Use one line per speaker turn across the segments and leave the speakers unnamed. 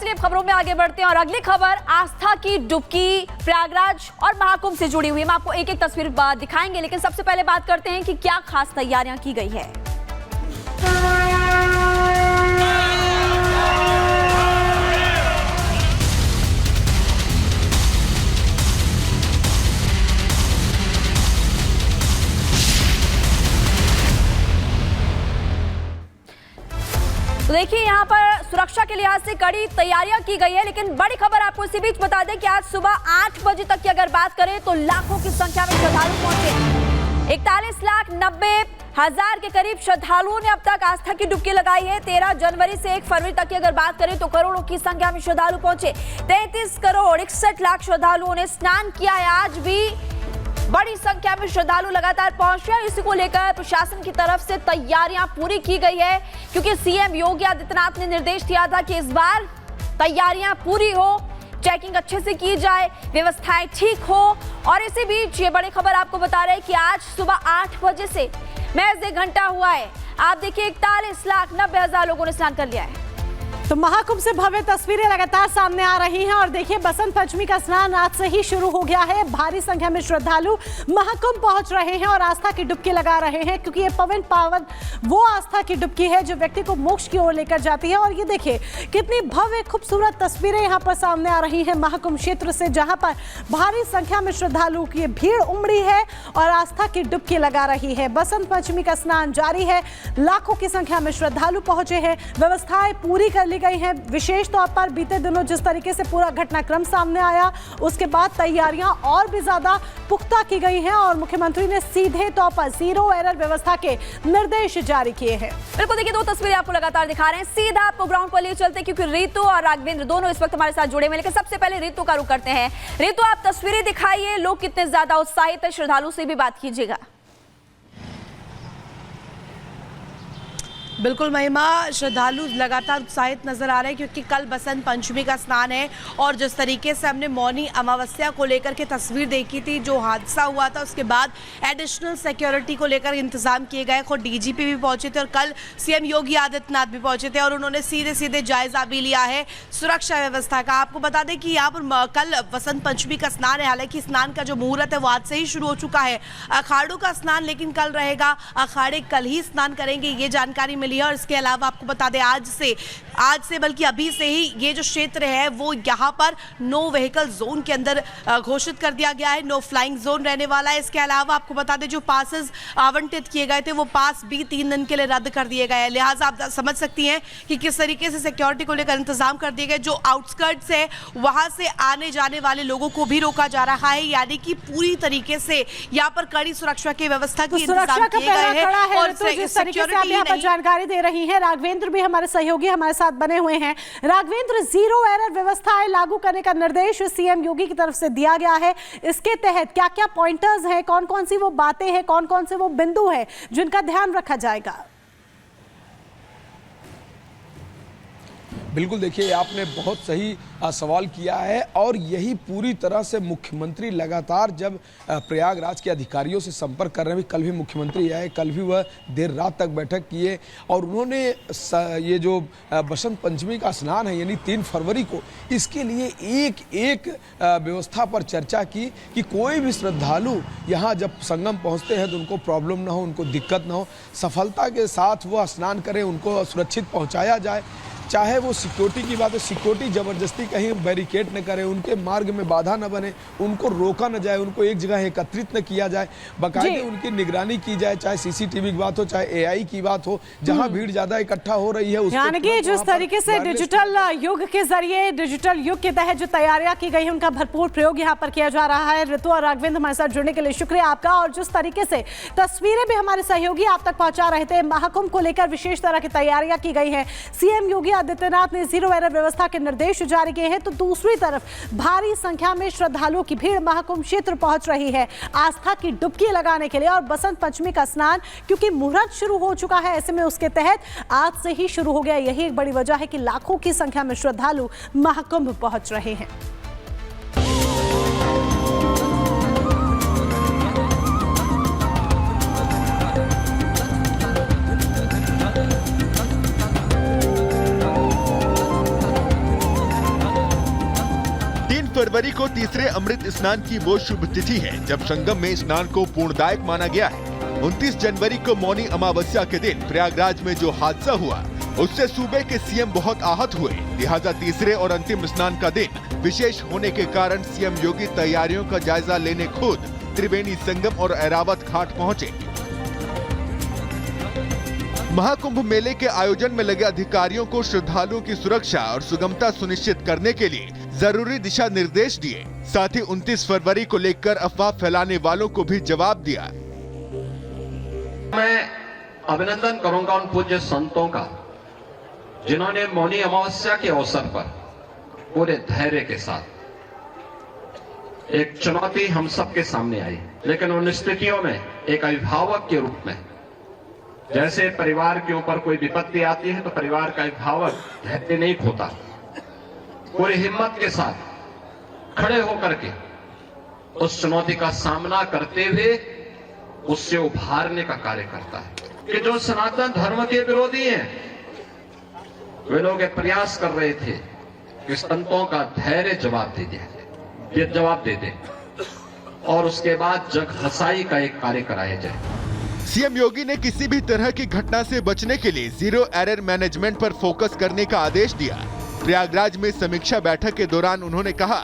चलिए अब खबरों में आगे बढ़ते हैं और अगली खबर आस्था की डुबकी प्रयागराज और महाकुंभ से जुड़ी हुई है। हम आपको एक एक तस्वीर दिखाएंगे, लेकिन सबसे पहले बात करते हैं कि क्या खास तैयारियां की गई है। तो देखिए यहाँ पर सुरक्षा के लिहाज से कड़ी तैयारियां की गई है, लेकिन बड़ी खबर आपको इसी बीच बता दें कि आज सुबह 8 बजे तक की अगर बात करें तो लाखों की संख्या में श्रद्धालु पहुंचे। 41,90,000 के करीब श्रद्धालुओं ने अब तक आस्था की डुबकी लगाई है। 13 जनवरी से 1 फरवरी तक की अगर बात करें तो करोड़ों की संख्या में श्रद्धालु पहुंचे। 33 करोड़ 61 लाख श्रद्धालुओं ने स्नान किया है। आज भी बड़ी संख्या में श्रद्धालु लगातार पहुंच रहे हैं। इसी को लेकर प्रशासन की तरफ से तैयारियां पूरी की गई है, क्योंकि सीएम योगी आदित्यनाथ ने निर्देश दिया था कि इस बार तैयारियां पूरी हो, चेकिंग अच्छे से की जाए, व्यवस्थाएं ठीक हो। और इसी बीच ये बड़ी खबर आपको बता रहे हैं कि आज सुबह 8 बजे से महज 1 घंटा हुआ है, आप देखिए 41,90,000 लोगों ने स्नान कर लिया है।
तो महाकुंभ से भव्य तस्वीरें लगातार सामने आ रही हैं और देखिए बसंत पंचमी का स्नान आज से ही शुरू हो गया है। भारी संख्या में श्रद्धालु महाकुंभ पहुंच रहे हैं और आस्था की डुबकी लगा रहे हैं, क्योंकि ये पवन पावन वो आस्था की डुबकी है जो व्यक्ति को मोक्ष की ओर लेकर जाती है। और ये देखिए कितनी भव्य खूबसूरत तस्वीरें यहाँ पर सामने आ रही है महाकुंभ क्षेत्र से, जहाँ पर भारी संख्या में श्रद्धालुओं की भीड़ उमड़ी है और आस्था की डुबकी लगा रही है। बसंत पंचमी का स्नान जारी है, लाखों की संख्या में श्रद्धालु पहुंचे हैं, व्यवस्थाएं पूरी कर गई है। विशेष तौर पर बीते दिनों जिस तरीके से पूरा घटनाक्रम सामने आया, उसके बाद तैयारियां और भी ज्यादा पुख्ता की गई हैं और मुख्यमंत्री ने सीधे तौर पर जीरो एरर व्यवस्था के निर्देश जारी किए हैं।
बिल्कुल, देखिए 2 तस्वीरें आपको लगातार दिखा रहे हैं। सीधा आपको ग्राउंड पर लिए चलते, क्योंकि रितु और राघवेंद्र दोनों इस वक्त हमारे साथ जुड़े हुए हैं। लेकिन सबसे पहले रितु का रुख करते हैं। रितु, आप तस्वीरें दिखाइए, लोग कितने ज्यादा उत्साहित है, श्रद्धालु से भी बात कीजिएगा।
बिल्कुल महिमा, श्रद्धालु लगातार उत्साहित नजर आ रहे हैं, क्योंकि कल बसंत पंचमी का स्नान है और जिस तरीके से हमने मौनी अमावस्या को लेकर के तस्वीर देखी थी, जो हादसा हुआ था, उसके बाद एडिशनल सिक्योरिटी को लेकर इंतजाम किए गए। खुद डीजीपी भी पहुंचे थे और कल सीएम योगी आदित्यनाथ भी पहुंचे थे और उन्होंने सीधे जायजा भी लिया है सुरक्षा व्यवस्था का। आपको बता दें कि यहाँ पर कल बसंत पंचमी का स्नान है, हालांकि स्नान का जो मुहूर्त है वो आज से ही शुरू हो चुका है। अखाड़ों का स्नान लेकिन कल रहेगा, अखाड़े कल ही स्नान करेंगे, ये जानकारी मिली है। और इसके अलावा आपको बता दें आज से बल्कि अभी से ही ये जो क्षेत्र है वो यहाँ पर नो व्हीकल जोन के अंदर घोषित कर दिया गया है, नो फ्लाइंग जोन रहने वाला है। इसके अलावा आपको बता दें जो पासेस आवंटित किए गए थे वो पास भी 3 दिन के लिए रद्द कर दिए गए हैं। लिहाजा आप समझ सकती हैं कि किस तरीके से सिक्योरिटी को लेकर इंतजाम कर दिए गए। जो आउटस्कर्ट्स है वहां से आने जाने वाले लोगों को भी रोका जा रहा है, यानी कि पूरी तरीके से यहाँ पर कड़ी सुरक्षा की व्यवस्था की इंतजाम किए गए हैं। और
सिक्योरिटी जानकारी दे रही है राघवेंद्र भी हमारे सहयोगी हमारे साथ बने हुए हैं। राघवेंद्र, जीरो एरर व्यवस्थाएं लागू करने का निर्देश सीएम योगी की तरफ से दिया गया है। इसके तहत क्या क्या पॉइंटर्स हैं, कौन कौन सी वो बातें हैं, कौन कौन से वो बिंदु हैं जिनका ध्यान रखा जाएगा?
बिल्कुल, देखिए आपने बहुत सही सवाल किया है और यही पूरी तरह से मुख्यमंत्री लगातार जब प्रयागराज के अधिकारियों से संपर्क कर रहे हैं। कल भी मुख्यमंत्री आए, कल भी वह देर रात तक बैठक किए और उन्होंने ये जो बसंत पंचमी का स्नान है यानी 3 फरवरी को, इसके लिए एक व्यवस्था पर चर्चा की कि कोई भी श्रद्धालु यहाँ जब संगम पहुँचते हैं तो उनको प्रॉब्लम ना हो, उनको दिक्कत ना हो, सफलता के साथ वह स्नान करें, उनको सुरक्षित पहुँचाया जाए। चाहे वो सिक्योरिटी की बात है, सिक्योरिटी ज़बरदस्ती कहीं बैरिकेड न करे, उनके मार्ग में बाधा न बने, उनको रोका न जाए, उनको एक जगह एकत्रित न किया जाए, बाकायदे उनकी निगरानी की जाए। चाहे सीसीटीवी की बात हो, चाहे एआई की बात हो, जहां भीड़ ज्यादा इकट्ठा हो रही है
यानी कि जिस तरीके से डिजिटल युग के जरिए, डिजिटल युग के तहत जो तैयारियां की गई है उनका भरपूर प्रयोग यहाँ पर किया जा रहा है। ऋतु और राघवेंद्र हमारे साथ जुड़ने के लिए शुक्रिया आपका। और जिस तरीके से तस्वीरें भी हमारे सहयोगी आप तक पहुंचा रहे थे, महाकुंभ को लेकर विशेष तरह की तैयारियां की गई है। सीएम योगी आदित्यनाथ ने जीरो एरर व्यवस्था के निर्देश जारी किए हैं, तो दूसरी तरफ भारी संख्या में श्रद्धालुओं की भीड़ महाकुंभ क्षेत्र पहुंच रही है आस्था की डुबकी लगाने के लिए। और बसंत पंचमी का स्नान क्योंकि मुहूर्त शुरू हो चुका है, ऐसे में उसके तहत आज से ही शुरू हो गया। यही एक बड़ी वजह है कि लाखों की संख्या में श्रद्धालु महाकुंभ पहुंच रहे हैं।
फरवरी को तीसरे अमृत स्नान की वो शुभ तिथि है जब संगम में स्नान को पूर्णदायक माना गया है। 29 जनवरी को मौनी अमावस्या के दिन प्रयागराज में जो हादसा हुआ उससे सूबे के सीएम बहुत आहत हुए। लिहाजा तीसरे और अंतिम स्नान का दिन विशेष होने के कारण सीएम योगी तैयारियों का जायजा लेने खुद त्रिवेणी संगम और ऐरावत घाट पहुंचे। महाकुंभ मेले के आयोजन में लगे अधिकारियों को श्रद्धालुओं की सुरक्षा और सुगमता सुनिश्चित करने के लिए जरूरी दिशा निर्देश दिए। साथ ही 29 फरवरी को लेकर अफवाह फैलाने वालों को भी जवाब दिया।
मैं अभिनंदन करूंगा उन पूज्य संतों का जिन्होंने मौनी अमावस्या के अवसर पर पूरे धैर्य के साथ, एक चुनौती हम सबके सामने आई, लेकिन उन स्थितियों में एक अभिभावक के रूप में, जैसे परिवार के ऊपर कोई विपत्ति आती है तो परिवार का अभिभावक धैर्य नहीं खोता, पूरी हिम्मत के साथ खड़े होकर के उस चुनौती का सामना करते हुए उससे उभारने का कार्य करता है। कि जो सनातन धर्म के विरोधी हैं, वे लोग एक प्रयास कर रहे थे कि संतों का धैर्य जवाब दे दे और उसके बाद जग हसाई का एक कार्य कराया जाए।
सीएम योगी ने किसी भी तरह की घटना से बचने के लिए जीरो एरर मैनेजमेंट पर फोकस करने का आदेश दिया। प्रयागराज में समीक्षा बैठक के दौरान उन्होंने कहा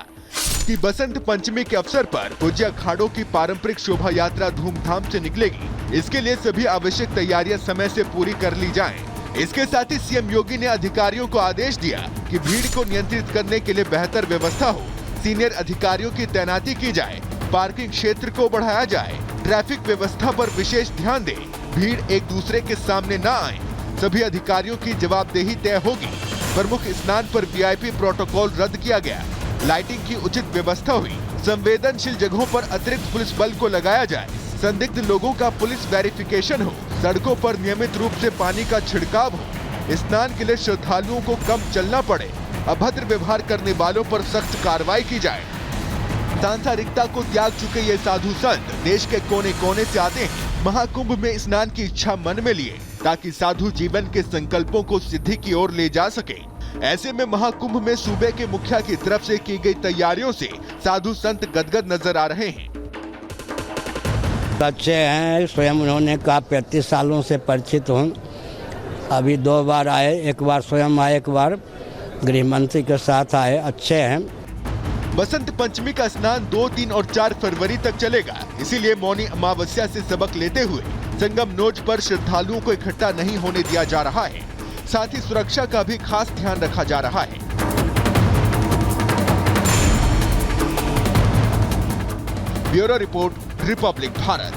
कि बसंत पंचमी के अवसर पर पूज्य अखाड़ों की पारंपरिक शोभा यात्रा धूमधाम से निकलेगी। इसके लिए सभी आवश्यक तैयारियां समय से पूरी कर ली जाएं। इसके साथ ही सीएम योगी ने अधिकारियों को आदेश दिया कि भीड़ को नियंत्रित करने के लिए बेहतर व्यवस्था हो, सीनियर अधिकारियों की तैनाती की जाए, पार्किंग क्षेत्र को बढ़ाया जाए, ट्रैफिक व्यवस्था पर विशेष ध्यान दें, भीड़ एक दूसरे के सामने न आए। सभी अधिकारियों की जवाबदेही तय होगी। प्रमुख स्नान पर वीआईपी प्रोटोकॉल रद्द किया गया, लाइटिंग की उचित व्यवस्था हुई, संवेदनशील जगहों पर अतिरिक्त पुलिस बल को लगाया जाए, संदिग्ध लोगों का पुलिस वेरिफिकेशन हो, सड़कों पर नियमित रूप से पानी का छिड़काव हो, स्नान के लिए श्रद्धालुओं को कम चलना पड़े, अभद्र व्यवहार करने वालों पर सख्त कार्रवाई की जाए। सांसारिकता को त्याग चुके ये साधु संत देश के कोने कोने से आते हैं, महाकुंभ में स्नान की इच्छा मन में लिए ताकि साधु जीवन के संकल्पों को सिद्धि की ओर ले जा सके। ऐसे में महाकुंभ में सूबे के मुखिया की तरफ से की गई तैयारियों से साधु संत गदगद नजर आ रहे हैं।
अच्छे हैं, स्वयं उन्होंने कहा 35 सालों से परिचित हूँ। अभी 2 बार आए, एक बार स्वयं आए, एक बार गृह मंत्री के साथ आए। अच्छे हैं।
बसंत पंचमी का स्नान 2, 3 और 4 फरवरी तक चलेगा। इसीलिए मौनी अमावस्या से सबक लेते हुए संगम नोच पर श्रद्धालुओं को इकट्ठा नहीं होने दिया जा रहा है। साथ ही सुरक्षा का भी खास ध्यान रखा जा रहा है। Bureau report, Republic Bharat.